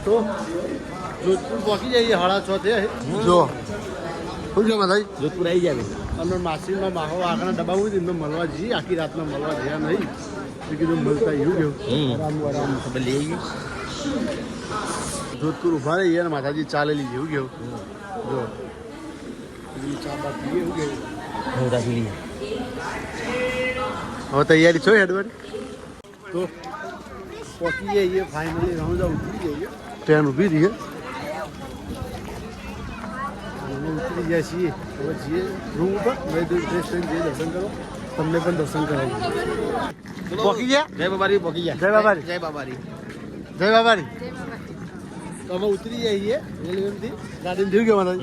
તો જોધપુર પહોંચી જઈએ 6:30 થયા જો શું છે માતાજી જોધપુર આવી જાય અને માસીમાં માહો આગળ દબાવું હતું એમને મળવા જઈએ આખી રાતના મળવા ગયા નહીં એ કીધું મળતા એવું કેવું આરામ ખબર લઈ આવી જોધપુર ઉભા રહીએ અને માતાજી ચાલેલી જેવું કેવું જો ચા બા પીએ એવું કેવું હવે તૈયારી છો હેડવાની તો પહોંચી જઈએ ફાઇનલી રણુજા ઉતરી જઈએ ટ્રેન ઊભી રહી ઉતરી ગયા છીએ હવે જઈએ રૂમ ઉપર ફ્રેશ થઈને જઈએ દર્શન કરો તમને પણ દર્શન કરાવીએ પહોંચી ગયા જય બાબારી પહોંચી ગયા જય બાબારી જય બાબારી જય બાબારી તો અમે ઉતરી જઈએ રેલવેથી ગાડીમાં થઈ ગયો મારા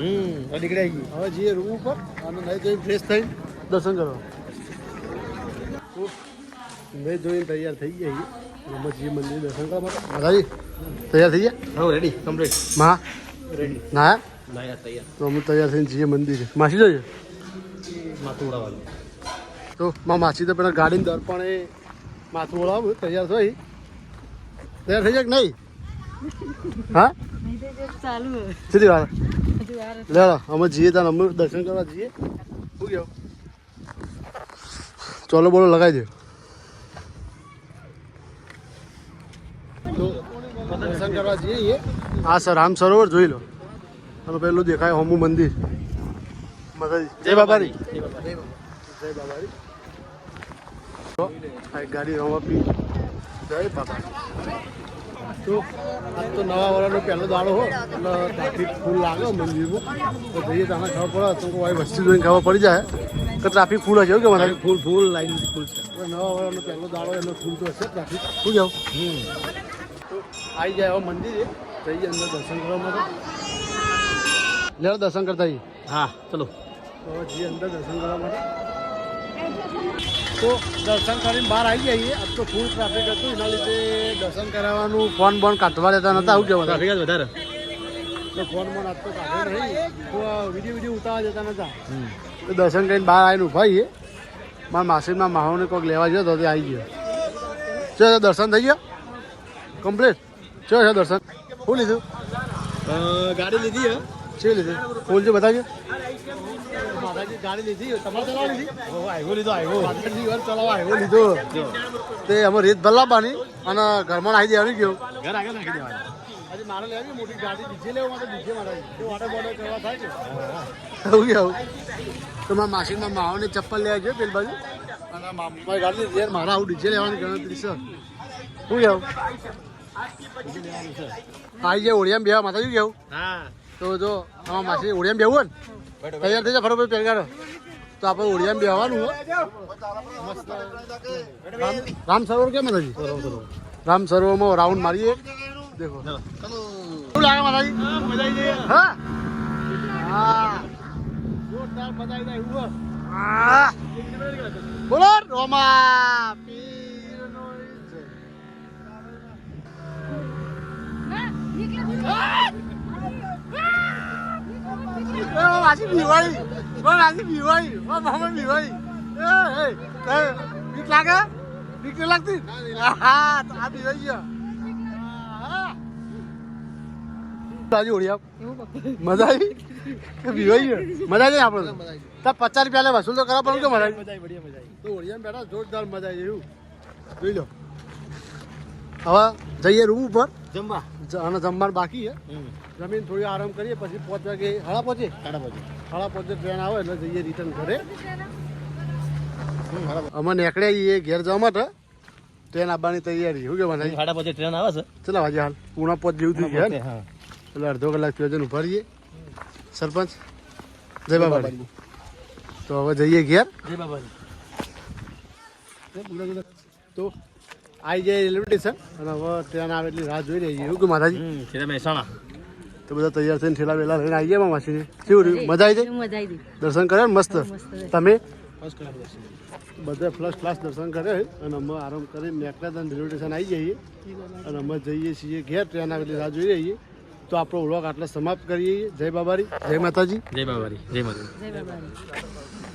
નીકળી આવી હવે જઈએ રૂમ ઉપર અને નહીં ધોઈને ફ્રેશ થઈને દર્શન કરવા નહીં ધોઈને તૈયાર થઈ ગયા અમે જઈએ મંદિર દર્શન કરવા માટે માતાજી તૈયાર થઈ ગયા હા રેડી કમ્પ્લીટ મા રેડી ના ના તૈયાર તો અમે તૈયાર થઈને જઈએ મંદિરે માસી જોઈએ માથું ઉડાવવાનું તો માસી તો પેલા ગાડીને દર્પણે માથું ઓળાવું તૈયાર થઈ તૈયાર થઈ જાય કે નહીં હા સીધી વાર લે અમે જઈએ ત્યાં અમે દર્શન કરવા જઈએ શું કહો ચોલો બોલો લગાવી દે તો દર્શન કરવા જઈએ હા સર રામ સરોવર જોઈ લો અને પેલું દેખાય હોમું મંદિર માતાજી જય બાબારી જય બાબારી તો આ ગાડી રમવા જય બાબા તો આજ તો નવા વર્ષનો પહેલો દાડો હો એટલે ટ્રાફિક ફૂલ લાગે મંદિરમાં તો જઈએ તો આને ખબર પડે તો કોઈ વસ્તી જોઈને ખબર પડી જાય કે ટ્રાફિક ફૂલ હશે કે મને ફૂલ લાઈન ફૂલ છે નવા વર્ષનો પહેલો દાડો એનો ફૂલ તો હશે ટ્રાફિક શું જાવ તો આવી જાય હવે મંદિરે જઈએ અંદર દર્શન કરવા માટે લેવા દર્શન કરતા જઈએ હા ચલો તો જઈએ અંદર દર્શન કરવા માટે તો દર્શન કરીને બહાર આવી જઈએ આજ તો ફૂલ ટ્રાફિક હતું એના લીધે દર્શન કરાવવાનું ફોન બોન કાઢવા દેતા નતા આવું કેવા ટ્રાફિક જ વધારે તો ફોન બોન આજ તો કાઢે નહીં તો વિડીયો ઉતારવા દેતા નતા તો દર્શન કરીને બહાર આવીને ઉભા છીએ મારા માસીના માહોને કોઈક લેવા ગયો તો તે આવી ગયો ચો દર્શન થઈ ગયો કમ્પ્લીટ ચો છે દર્શન શું લીધું ગાડી લીધી હે શું લીધું ફૂલ છે બતાવજો માતાજી ગાડી લીધી તમારે ચલાવવા લીધી આવ્યો લીધો આવ્યો માતાજી ઘર ચલાવવા આવ્યો લીધો તે અમે રીત ભરલાવવાની અને ઘરમાં નાખી દેવાની ગયો ઘર આગળ નાખી દેવાનું હજી મારે લેવી મોટી ગાડી ડીજે લેવા માટે ડીજે માતાજી તો ઓર્ડર બોર્ડર કરવા થાય છે એવું કેવું તો મારા માસીના માહોને ચપ્પલ લેવા જોઈએ પેલી બાજુ અને મારી ગાડી લીધી મારે આવું ડીજે લેવાની ગણતરી છે શું કેવું આવી જાય ઓળિયામાં બેવા માતાજી કેવું હા તો જો અમારા માસી ઓળિયામાં બેવું હોય ને તૈયાર થઈ જાય ફરોબર પહેરગાડો તો આપણે ઓળિયામાં બેવાનું મસ્ત રામ સરોવર કેમ માતાજી રામ સરોવરમાં રાઉન્ડ મારીએ દેખો શું લાગે માતાજી મજા આવી જાય હા હા જોરદાર મજા આવી જાય એવું બોલો રોમા પીરનો માસી બીવાઈ માસી બીવાઈ મામા બીવાઈ બીક લાગે બીક નહીં લાગતી હા તો આ બીવાઈ ગયા ઓળિયા મજા આવી બીવાઈ ગયો મજા આવી આપણે તો 50 રૂપિયા વસૂલ તો કરવા પડે કે મજા આવી તો ઓળિયા બેઠા જોરદાર મજા આવી એવું જોઈ લો હવે જઈએ રૂમ ઉપર જમવા અને જમવાનું બાકી છે જમીન થોડી આરામ કરીએ પછી 5 વાગે સાડા પહોંચે ટ્રેન આવે એટલે જઈએ રિટર્ન ઘરે અમે નીકળ્યા છીએ ઘેર જવા માટે ટ્રેન આવવાની તૈયારી શું કે મને 5:30 ટ્રેન આવે છે ચલો આજે હાલ પૂણા 5 જેવું થઈ ગયા એટલે અડધો કલાક ત્યાં ઉભા રહીએ સરપંચ જય બાબારી તો હવે જઈએ ઘેર જય બાબારી તો આવી જાય રેલવે સ્ટેશન અને હવે ટ્રેન આવે એટલી રાહ જોઈ રહી એવું કે માતાજી મહેસાણા તો બધા તૈયાર થઈને ઠેલા વેલા લઈને આવી જાય માસીને કેવું રહ્યું મજા આવી જાય દર્શન કર્યા ને મસ્ત તમે બધા ફર્સ્ટ ક્લાસ દર્શન કરે અને અમે આરામ કરીને નીકળ્યા હતા રેલવે સ્ટેશન આવી જઈએ અને અમે જઈએ છીએ ઘેર ટ્રેન આવેલી રાહ જોઈ રહીએ તો આપણો વ્લોગ આટલા સમાપ્ત કરીએ જય બાબારી જય માતાજી જય બાબારી જય માતાજી.